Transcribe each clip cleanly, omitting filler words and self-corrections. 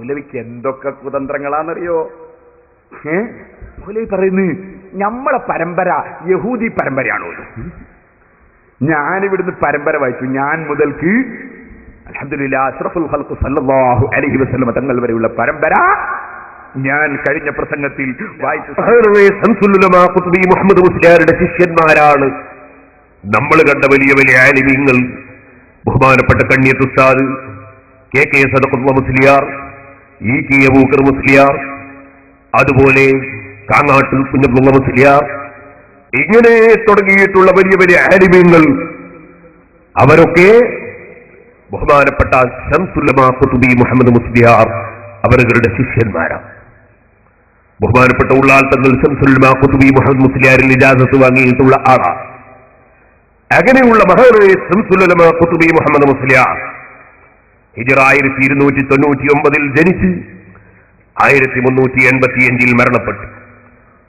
മൗലവിക്ക് എന്തൊക്കെ കുതന്ത്രങ്ങളാണെന്നറിയോ? മൗലവി പറയുന്നു നമ്മളെ പരമ്പര യഹൂദി പരമ്പരയാണോ? ഞാനിവിടുന്ന് പരമ്പര വായിച്ചു. ഞാൻ മുതൽക്ക് അൽഹംദുലില്ലാഹ് അഷ്റഫുൽ ഖൽഖ് സല്ലല്ലാഹു അലൈഹി വസല്ലം തങ്ങൾ വരെയുള്ള പരമ്പര ഞാൻ കഴിഞ്ഞ പ്രസംഗത്തിൽ വായിച്ചു. മുഹമ്മദ് മുസ്ലിയാരുടെ ശിഷ്യന്മാരാണ് നമ്മൾ കണ്ട വലിയ വലിയ ആലിമീങ്ങൾ. ബഹുമാനപ്പെട്ട കണ്ണിയത്ത് ഉസ്താദ് കെ സദഖുള്ള മുസ്ലിയാർ, കെ അബൂബക്കർ മുസ്ലിയാർ, അതുപോലെ കാങ്ങാട്ട് കുഞ്ഞബ്ദുള്ള മുസ്ലിയാർ, ഇങ്ങനെ തുടങ്ങിയിട്ടുള്ള വലിയ വലിയ ആലിമീങ്ങൾ അവരൊക്കെ ബഹുമാനപ്പെട്ട ശംസുല്ലമാ ഖുതുബി മുഹമ്മദ് മുസ്ലിയാർ അവരുടെ ശിഷ്യന്മാരാണ്. ബഹുമാനപ്പെട്ട ഉള്ളാൾ തങ്ങൾ ശംസുല്ലമാ ഖുതുബി മുഹമ്മദ് മുസ്ലിയാരിൽ ഇജാസത്ത് വാങ്ങിയിട്ടുള്ള ആളാണ്. അങ്ങനെയുള്ള മഹാനായ ശംസുല്ലമാ ഖുതുബി മുഹമ്മദ് മുസ്ലിയാർ ഹിജ്റ 1299 ജനിച്ച് 1385 മരണപ്പെട്ടു.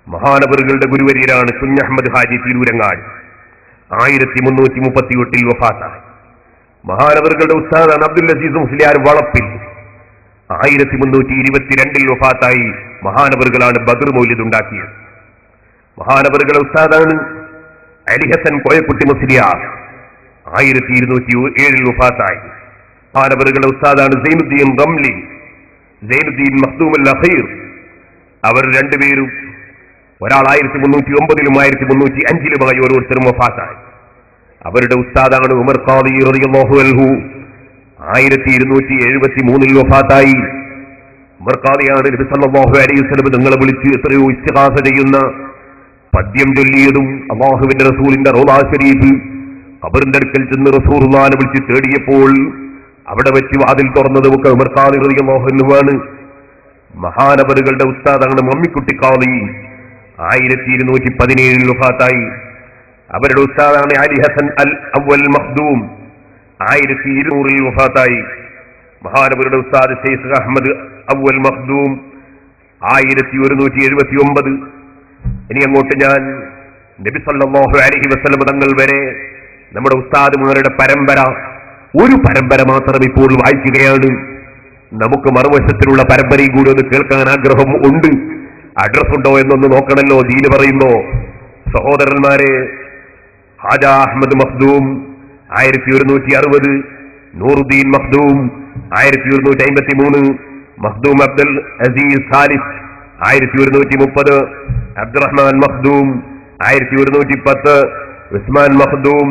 മഹാനവറുകളുടെ ഗുരുവര്യരാണ് കുഞ്ഞഹമ്മദ് ഹാജി തിരൂരങ്ങാടി. 1338 വഫാത്തായി. മഹാനവറുകളുടെ ഉസ്താദാണ് അബ്ദുൽ അസീസ് മുസ്ലിയാർ വളപ്പിൽ. 1322 വഫാത്തായി. മഹാനവറുകളാണ് ബദർ മൗലിദ് ഉണ്ടാക്കിയത്. മഹാനവറുകളുടെ ഉസ്താദാണ് അലി ഹസൻ കോയക്കുട്ടി മുസ്ലിയാർ. 1207 വഫാത്തായി. മഹാനവറുകളുടെ ഉസ്താദാണ് സൈനുദ്ദീൻ റംലി, സൈനുദ്ദീൻ മഖ്ദൂം അൽ അഖീർ. അവർ രണ്ടുപേരും ഒരാൾ 1309 1305 ഓരോരുത്തരും വഫാത്തായി. അവരുടെ ഉസ്താദാണ് ഉമർ ഖാദി റളിയല്ലാഹു അൻഹു. 1273 വഫാത്തായി. ഉമർ ഖാദിയാണ് നബി സല്ലല്ലാഹു അലൈഹി വസല്ലം തങ്ങളെ വിളിച്ച് എത്രയോ ഇസ്തിഗാസ ചെയ്യുന്ന പദ്യം ചൊല്ലിയതും അല്ലാഹുവിന്റെ റസൂലിന്റെ റൗള ശരീഫ് ഖബറിന്റെ അടുക്കൽ ചെന്ന് റസൂലുള്ളാഹിനെ വിളിച്ച് തേടിയപ്പോൾ അവിടെ വെച്ച് വാതിൽ തുറന്നതുമൊക്കെ ഉമർ ഖാദി റളിയല്ലാഹു അൻഹുവാണ്. മഹാനവറുകളുടെ ഉസ്താദാണ് മമ്മിക്കുട്ടി ഖാദി. 1217 വഫാത്തായി. അവരുടെ ഉസ്താദാണ് അലി ഹസൻ അൽ അവൽ മഖ്ദൂം. 1200 വഫാത്തായി. മഹാനവരുടെ ഉസ്താദ് ശൈഖ് അഹമ്മദ് അവൽ മഖ്ദൂം 1179. ഇനി അങ്ങോട്ട് ഞാൻ നബി സല്ലല്ലാഹു അലൈഹി വസല്ലം തങ്ങൾ വരെ നമ്മുടെ ഉസ്താദുമാരുടെ പരമ്പര, ഒരു പരമ്പര മാത്രം ഇപ്പോൾ വായിക്കുകയാണ്. നമുക്ക് മറുവശത്തിലുള്ള പരമ്പരയും കൂടി ഒന്ന് കേൾക്കാൻ ആഗ്രഹം ഉണ്ട്. അഡ്രസ് ഉണ്ടോ എന്നൊന്ന് നോക്കണല്ലോ ദീന് പറയുമ്പോ. സഹോദരന്മാരെ, ഹാജ അഹമ്മദ് മഖ്ദൂം 1160, നൂറുദ്ദീൻ മഖ്ദൂം 1153, മഖ്ദൂം അബ്ദുൽ അസീസ് സാലിസ് 1130, അബ്ദുറഹ്മാൻ മഖ്ദൂം 1110, ഉസ്മാൻ മഖ്ദൂം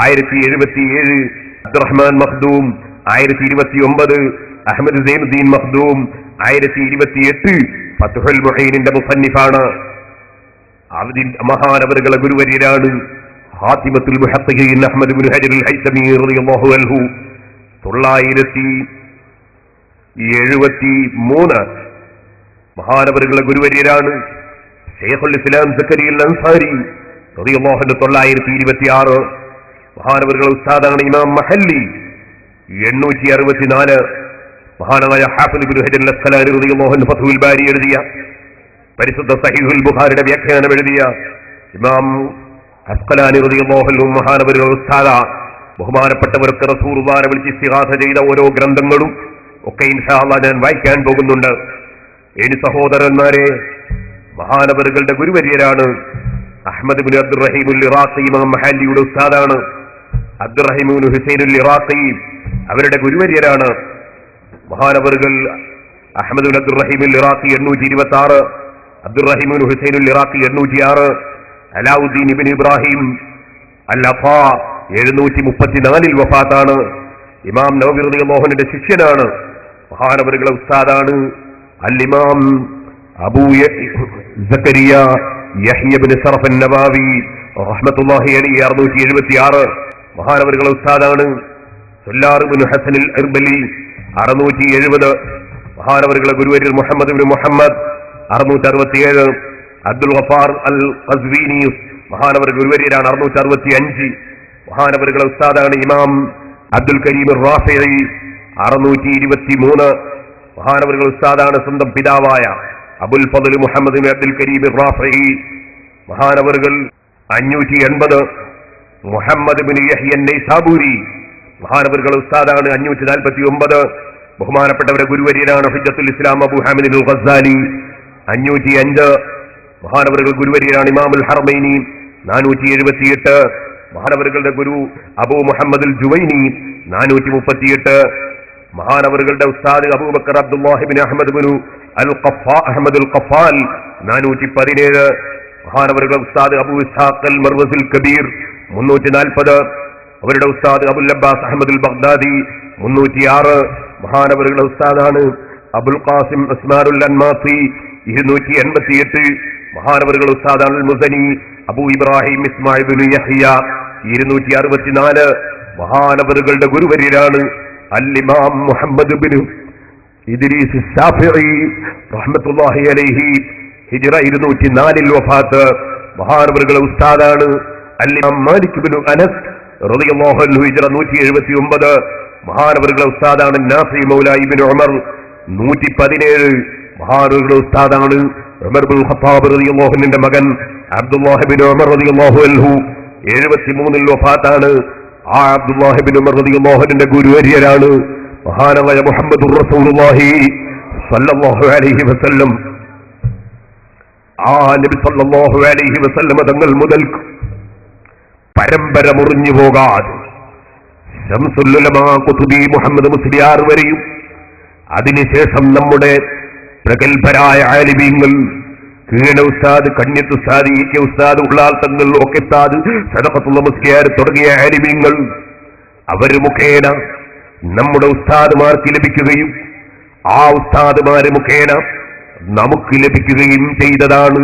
1077, അബ്ദുറഹ്മാൻ മഖ്ദൂം 1029, അഹമ്മദ് സൈനുദ്ദീൻ മഖ്ദൂം 1028. ഫത്ഹുൽ മുഈനിന്റെ മുസന്നിഫാണ്. മഹാനവറുകളെ ഗുരുവര്യരാണ് ഹാത്തിമത്തുൽ മുഹഖഖീൻ അഹ്മദ് ഇബ്നു ഹജർ അൽ ഹൈതമി റളിയല്ലാഹു അൻഹു. 973 മഹാനവറുകളെ ഗുരുവര്യരാണ് ശൈഖുൽ ഇസ്ലാം സക്കരിയ അൽ അൻസാരി റളിയല്ലാഹു അൻഹു. 926 മഹാനവറുകളെ ഉസ്താദാണ് ഇമാം മഹല്ലി. 864 മഹാനായ ഹാഫിദ് ഇബ്നു ഹജർ അൽ അസ്ഖലാനി റളിയല്ലാഹു അൻഹു ഫത്ഹുൽ ബാരി എഴുതിയ പരിശുദ്ധ സഹീഹുൽ ബുഖാരിയുടെ വ്യാഖ്യാനം എഴുതിയ ഇമാം അസ്ഖലാനി റളിയല്ലാഹു അൻഹു മഹാനവറുകളുടെ ഉസ്താദ. ബഹുമാനപ്പെട്ടവർക്ക് റസൂലുള്ളാഹിനെ വിളിച്ച് ഇസ്തിഗാസ ചെയ്ത ഓരോ ഗ്രന്ഥങ്ങളും ഒക്കെ ഇൻഷാ അല്ലാഹ് ഞാൻ വായിക്കാൻ പോകുന്നുണ്ട്. ഇനി സഹോദരന്മാരെ, മഹാനവറുകളുടെ ഗുരുവര്യരാണ് അഹ്മദ് ഇബ്നു അബ്ദുറഹീം അൽ ഇറാഖി. ഇമാം മഹല്ലിയുടെ ഉസ്താദാണ് അബ്ദുറഹീം ഇബ്നു ഹുസൈൻ അൽ ഇറാഖി. അവരുടെ ഗുരുവര്യരാണ് മഹാനവറുകൾ അഹ്മദ് ഇബ്നു അബ്ദുറഹീം അൽ ഇറാഖി 826, അബ്ദുറഹീം ഇബ്നു ഹുസൈൻ അൽ ഇറാഖി 806, അലാവുദ്ദീൻ ഇബ്നു ഇബ്രാഹിം അൽ അഫാ 734 വഫാത്താണ്. ഇമാം നവവി റളിയല്ലാഹു അൻഹുവിന്റെ ശിഷ്യനാണ്. മഹാനവറുകളെ ഉസ്താദാണ് അൽ ഇമാം അബൂ സക്കരിയ യഹ്യ ഇബ്നു ശറഫ് അൻ-നവാവി റഹ്മത്തുള്ളാഹി അലൈഹി 676. മഹാനവറുകളെ ഉസ്താദാണ് സുല്ലാർ ഇബ്നു ഹസൻ അൽ ഇർബലി 670. മഹാനവറുകളെ ഗുരുവര്യർ മുഹമ്മദ് ഇബ്നു മുഹമ്മദ് 667. അബ്ദുൽ ഗഫാർ അൽ ഖസ്വീനി മഹാനവറുടെ ഗുരുവര്യരാണ് 665. മഹാനവറുകളെ ഉസ്താദാണ് ഇമാം അബ്ദുൽ കരീം റാഫിഈ 623. മഹാനവറുകളെ ഉസ്താദാണ് സ്വന്തം പിതാവായ അബുൽ ഫദ്ൽ മുഹമ്മദ് ബിൻ അബ്ദുൽ കരീം റാഫിഈ. മഹാനവറുകൾ 580. മുഹമ്മദ് ബിൻ യഹ്യ നൈസാബൂരി മഹാനവറുകളെ ഉസ്താദാണ് 549. ബഹുമാനപ്പെട്ടവരുടെ ഗുരുവര്യനാണ് ഹുജ്ജത്തുൽ ഇസ്ലാം അബൂ ഹാമിദ് അൽ ഗസ്സാലി 505. മഹാനവറുകൾ ഗുരുവര്യനാണ് ഇമാമുൽ ഹറമൈനി 478. മഹാനവറുകളുടെ ഗുരു അബൂ മുഹമ്മദ് അൽ ജുവൈനി 438. മഹാനവറുകളുടെ ഉസ്താദ് അബൂബക്കർ അബ്ദുല്ലാഹിബിൻ അഹമ്മദ് ബിൻ അഹമ്മദ് അൽ ഖഫാൽ 417. മഹാനവറുകളുടെ ഉസ്താദ് അബൂ ഇസ്ഹാഖ് അൽ മർവസിൽ കബീർ 340. അവരുടെ ഉസ്താദ് അബുൽ അബ്ബാസ് അഹമ്മദ് അൽ ബഗ്ദാദി 306. മഹാനവറുകളുടെ ഉസ്താദാണ് അബുൽ ഖാസിം ഉസ്മാനുൽ അൻമാസി 288. മഹാനവറുകളുടെ ഉസ്താദാണ് അൽ മുസനി അബൂ ഇബ്രാഹിം ഇസ്മായിൽ ബിൻ യഹ്യ 264. മഹാനവറുകളുടെ ഗുരുവര്യരാണ് അൽ ഇമാം മുഹമ്മദ് ബിൻ ഇദ്രീസ് ശാഫിഈ റഹ്മത്തുള്ളാഹി അലൈഹി ഹിജ്റ 204 വഫാത്ത്. മഹാനവറുകളുടെ ഉസ്താദാണ് അൽ ഇമാം മാലിക് ബിൻ അനസ് റളിയല്ലാഹു അൻഹു ഹിജ്റ 179. മഹാനവറുകളുടെ ഉസ്താദാണ് നാഫി മൗല ഇബ്നു ഉമർ 117. മഹാനവറുകളുടെ ഉസ്താദാണ് ഉമർ ബിൻ ഖത്താബ് റളിയല്ലാഹു അൻഹുവിന്റെ മകൻ അബ്ദുല്ലാഹി ബിൻ ഉമർ റളിയല്ലാഹു അൻഹു 73 വഫാത്താണ്. ആ അബ്ദുല്ലാഹി ബിൻ ഉമർ റളിയല്ലാഹു അൻഹുവിന്റെ ഗുരുവര്യരാണ് മഹാനായ മുഹമ്മദുർ റസൂലുള്ളാഹി സ്വല്ലല്ലാഹു അലൈഹി വസല്ലം. ആ നബി സ്വല്ലല്ലാഹു അലൈഹി വസല്ലം തങ്ങൾ മുതൽ പരമ്പര മുറിഞ്ഞു പോകാതെ ശംസുൽ ഉലമാ ഖുതുബി മുഹമ്മദ് മുസ്ലിയാർ വരെയും അതിനുശേഷം നമ്മുടെ പ്രഗത്ഭരായ ആലിമീങ്ങൾ കീഴ ഉസ്താദ്, കണ്യത്ത് ഉസ്താദ്, ഇ കെ ഉസ്താദ്, ഉള്ളാൽ തങ്ങൾ, ഒക്കെ ഉസ്താദ്, സദഖത്തുള്ള മുസ്ലിയാർ തുടങ്ങിയ ആലിമീങ്ങൾ അവർ മുഖേന നമ്മുടെ ഉസ്താദുമാർക്ക് ലഭിക്കുകയും ആ ഉസ്താദുമാര് മുഖേന നമുക്ക് ലഭിക്കുകയും ചെയ്തതാണ്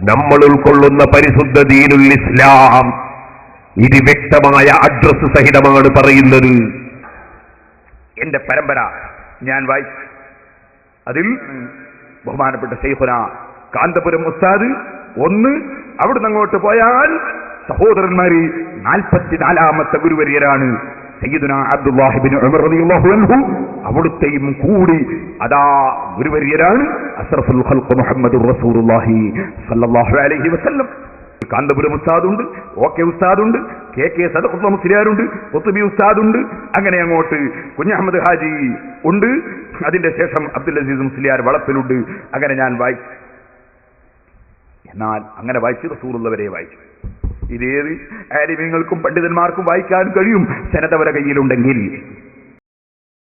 നമ്മൾ ഉൾക്കൊള്ളുന്ന പരിശുദ്ധ ദീനുൽ ഇസ്ലാം. ഇത് വ്യക്തമായ അഡ്രസ് സഹിതമാണ് പറയുന്നത്. എന്റെ പരമ്പര ഞാൻ വായിച്ചു. അതിൽ ബഹുമാനപ്പെട്ട ശൈഖുന കാന്തപുരം ഉസ്താദ് 1, അവിടുന്ന് അങ്ങോട്ട് പോയാൽ സഹോദരന്മാര് 44ാമത്തെ ഗുരുവര്യരാണ് സയ്യിദുന അബ്ദുല്ലാഹി ബിൻ ഉമർ റളിയല്ലാഹു അൻഹു. അവിടുത്തെയും കൂടി അതാ ഗുരുവര്യരാണ് അഷ്റഫുൽ ഖൽഖ് മുഹമ്മദുർ റസൂലുള്ളാഹി സ്വല്ലല്ലാഹു അലൈഹി വസല്ലം. Kanthapuram ഉസ്താദുണ്ട്, okay ഉസ്താദുണ്ട്, K K Sadakathulla മുസ്ലിയാരുണ്ട്, ഖുത്ബി ഉസ്താദുണ്ട്, അങ്ങനെ അങ്ങോട്ട് കുഞ്ഞഹമ്മദ് ഹാജി ഉണ്ട്. അതിന്റെ ശേഷം അബ്ദുൽ അസീസ് മുസ്ലിയാർ വളപ്പിലുണ്ട്. അങ്ങനെ ഞാൻ വായിച്ചു. എന്നാൽ അങ്ങനെ വായിച്ച് റസൂലുള്ളവരെ വായിച്ചു. ഇതേത് ആലിമീങ്ങൾക്കും പണ്ഡിതന്മാർക്കും വായിക്കാൻ കഴിയും, ജനതവരെ കയ്യിലുണ്ടെങ്കിൽ.